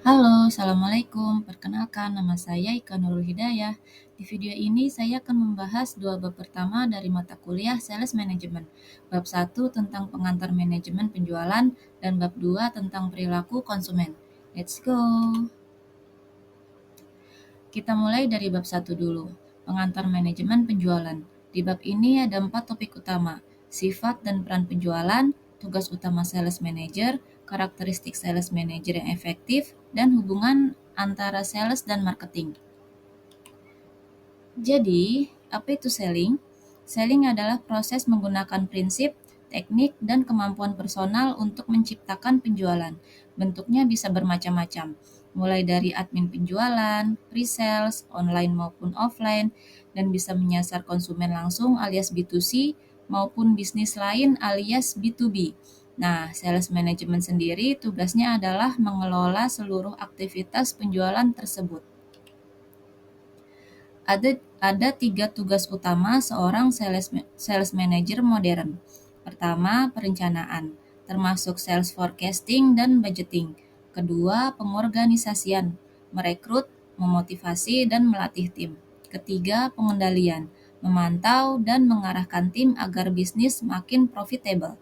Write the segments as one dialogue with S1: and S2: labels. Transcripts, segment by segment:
S1: Halo, Assalamualaikum. Perkenalkan, nama saya Ika Nurul Hidayah. Di video ini saya akan membahas dua bab pertama dari mata kuliah Sales Management. Bab 1 tentang pengantar manajemen penjualan dan bab 2 tentang perilaku konsumen. Let's go! Kita mulai dari bab 1 dulu, pengantar manajemen penjualan. Di bab ini ada 4 topik utama, sifat dan peran penjualan, tugas utama sales manager, karakteristik sales manager yang efektif, dan hubungan antara sales dan marketing. Jadi, apa itu selling? Selling adalah proses menggunakan prinsip, teknik, dan kemampuan personal untuk menciptakan penjualan. Bentuknya bisa bermacam-macam, mulai dari admin penjualan, pre-sales, online maupun offline, dan bisa menyasar konsumen langsung alias B2C maupun bisnis lain alias B2B. Nah, sales management sendiri tugasnya adalah mengelola seluruh aktivitas penjualan tersebut. Ada 3 tugas utama seorang sales manager modern. Pertama, perencanaan, termasuk sales forecasting dan budgeting. Kedua, pengorganisasian, merekrut, memotivasi, dan melatih tim. Ketiga, pengendalian, memantau dan mengarahkan tim agar bisnis makin profitable.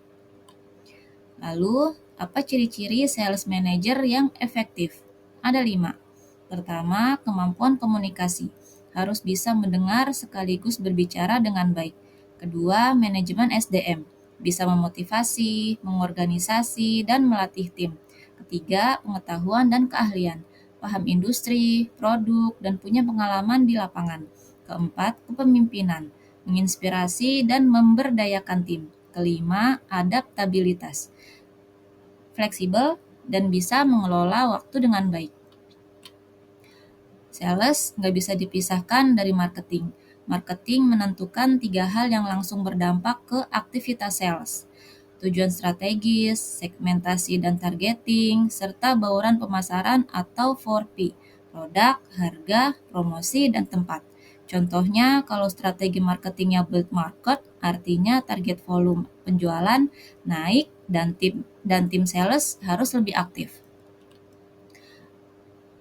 S1: Lalu, apa ciri-ciri sales manager yang efektif? Ada 5. Pertama, kemampuan komunikasi. Harus bisa mendengar sekaligus berbicara dengan baik. Kedua, manajemen SDM. Bisa memotivasi, mengorganisasi, dan melatih tim. Ketiga, pengetahuan dan keahlian. Paham industri, produk, dan punya pengalaman di lapangan. Keempat, kepemimpinan. Menginspirasi dan memberdayakan tim. Kelima, adaptabilitas. Fleksibel dan bisa mengelola waktu dengan baik. Sales nggak bisa dipisahkan dari marketing. Marketing menentukan 3 hal yang langsung berdampak ke aktivitas sales. Tujuan strategis, segmentasi dan targeting, serta bauran pemasaran atau 4P, produk, harga, promosi, dan tempat. Contohnya, kalau strategi marketingnya build market, artinya target volume penjualan naik dan tim sales harus lebih aktif.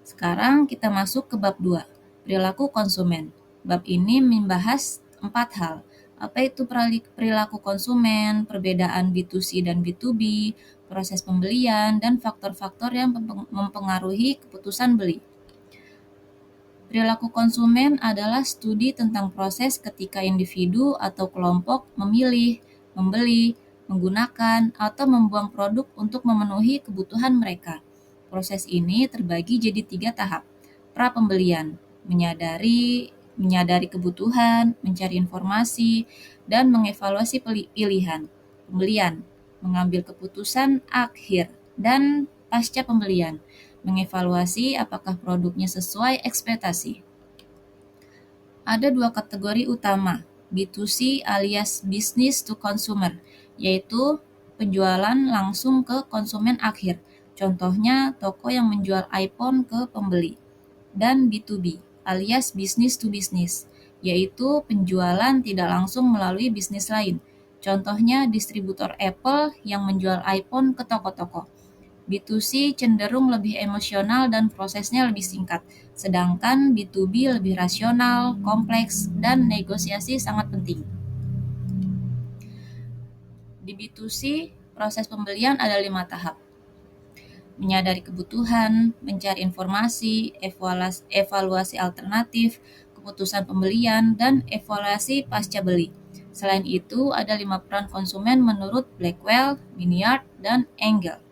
S1: Sekarang kita masuk ke bab 2, perilaku konsumen. Bab ini membahas 4 hal. Apa itu perilaku konsumen, perbedaan B2C dan B2B, proses pembelian, dan faktor-faktor yang mempengaruhi keputusan beli. Perilaku konsumen adalah studi tentang proses ketika individu atau kelompok memilih, membeli, menggunakan, atau membuang produk untuk memenuhi kebutuhan mereka. Proses ini terbagi jadi 3 tahap. Pra-pembelian, menyadari kebutuhan, mencari informasi, dan mengevaluasi pilihan. Pembelian, mengambil keputusan akhir, dan pasca pembelian, mengevaluasi apakah produknya sesuai ekspektasi. Ada 2 kategori utama, B2C alias business to consumer, yaitu penjualan langsung ke konsumen akhir. Contohnya toko yang menjual iPhone ke pembeli. Dan B2B alias business to business, yaitu penjualan tidak langsung melalui bisnis lain. Contohnya distributor Apple yang menjual iPhone ke toko-toko. B2C cenderung lebih emosional dan prosesnya lebih singkat, sedangkan B2B lebih rasional, kompleks, dan negosiasi sangat penting. Di B2C, proses pembelian ada 5 tahap. Menyadari kebutuhan, mencari informasi, evaluasi alternatif, keputusan pembelian, dan evaluasi pasca beli. Selain itu, ada 5 peran konsumen menurut Blackwell, Miniart, dan Engel.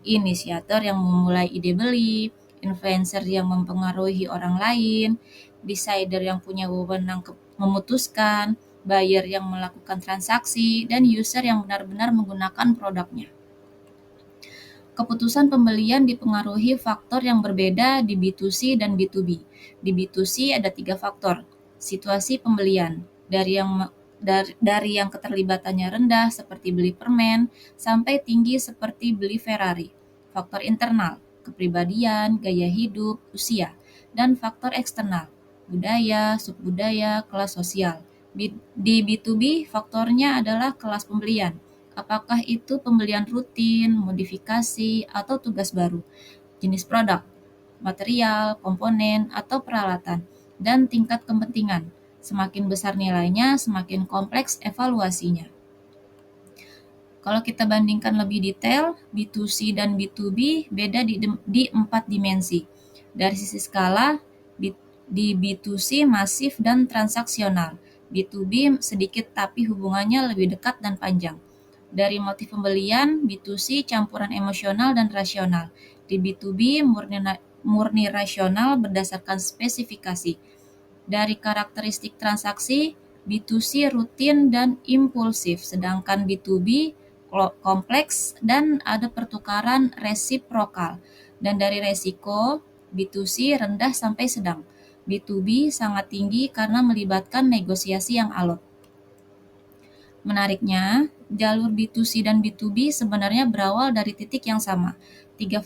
S1: Inisiator yang memulai ide beli, influencer yang mempengaruhi orang lain, decider yang punya wewenang memutuskan, buyer yang melakukan transaksi, dan user yang benar-benar menggunakan produknya. Keputusan pembelian dipengaruhi faktor yang berbeda di B2C dan B2B. Di B2C ada 3 faktor. Situasi pembelian, dari yang keterlibatannya rendah seperti beli permen, sampai tinggi seperti beli Ferrari. Faktor internal, kepribadian, gaya hidup, usia. Dan faktor eksternal, budaya, subbudaya, kelas sosial. Di B2B, faktornya adalah kelas pembelian. Apakah itu pembelian rutin, modifikasi, atau tugas baru? jenis produk, material, komponen, atau peralatan, dan tingkat kepentingan. Semakin besar nilainya, semakin kompleks evaluasinya. Kalau kita bandingkan lebih detail, B2C dan B2B beda di 4 dimensi. Dari sisi skala, di B2C masif dan transaksional. B2B sedikit tapi hubungannya lebih dekat dan panjang. Dari motif pembelian, B2C campuran emosional dan rasional. Di B2B murni rasional berdasarkan spesifikasi. Dari karakteristik transaksi, B2C rutin dan impulsif, sedangkan B2B kompleks dan ada pertukaran resiprokal. Dan dari resiko, B2C rendah sampai sedang. B2B sangat tinggi karena melibatkan negosiasi yang alot. Menariknya, jalur B2C dan B2B sebenarnya berawal dari titik yang sama, tiga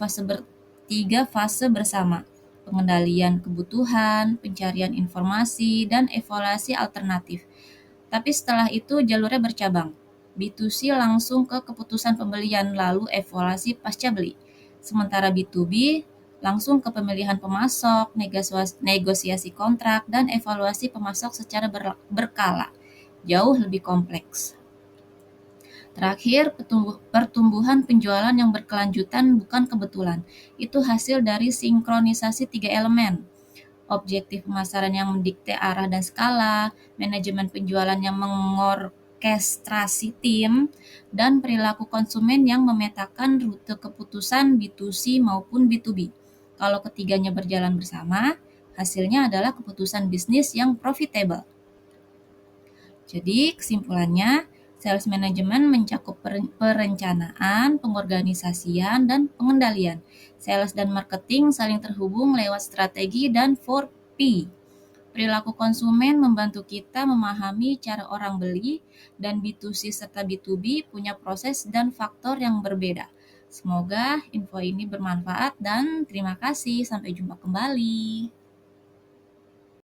S1: fase bersama: pengendalian kebutuhan, pencarian informasi, dan evaluasi alternatif. Tapi setelah itu jalurnya bercabang. B2C langsung ke keputusan pembelian lalu evaluasi pasca beli. Sementara B2B langsung ke pemilihan pemasok, negosiasi kontrak, dan evaluasi pemasok secara berkala. Jauh lebih kompleks. Terakhir, pertumbuhan penjualan yang berkelanjutan bukan kebetulan. Itu hasil dari sinkronisasi 3 elemen. Objektif pemasaran yang mendikte arah dan skala, manajemen penjualan yang mengorkestrasi tim, dan perilaku konsumen yang memetakan rute keputusan B2C maupun B2B. Kalau ketiganya berjalan bersama, hasilnya adalah keputusan bisnis yang profitable. Jadi kesimpulannya, sales management mencakup perencanaan, pengorganisasian, dan pengendalian. Sales dan marketing saling terhubung lewat strategi dan 4P. Perilaku konsumen membantu kita memahami cara orang beli, dan B2C serta B2B punya proses dan faktor yang berbeda. Semoga info ini bermanfaat dan terima kasih. Sampai jumpa kembali.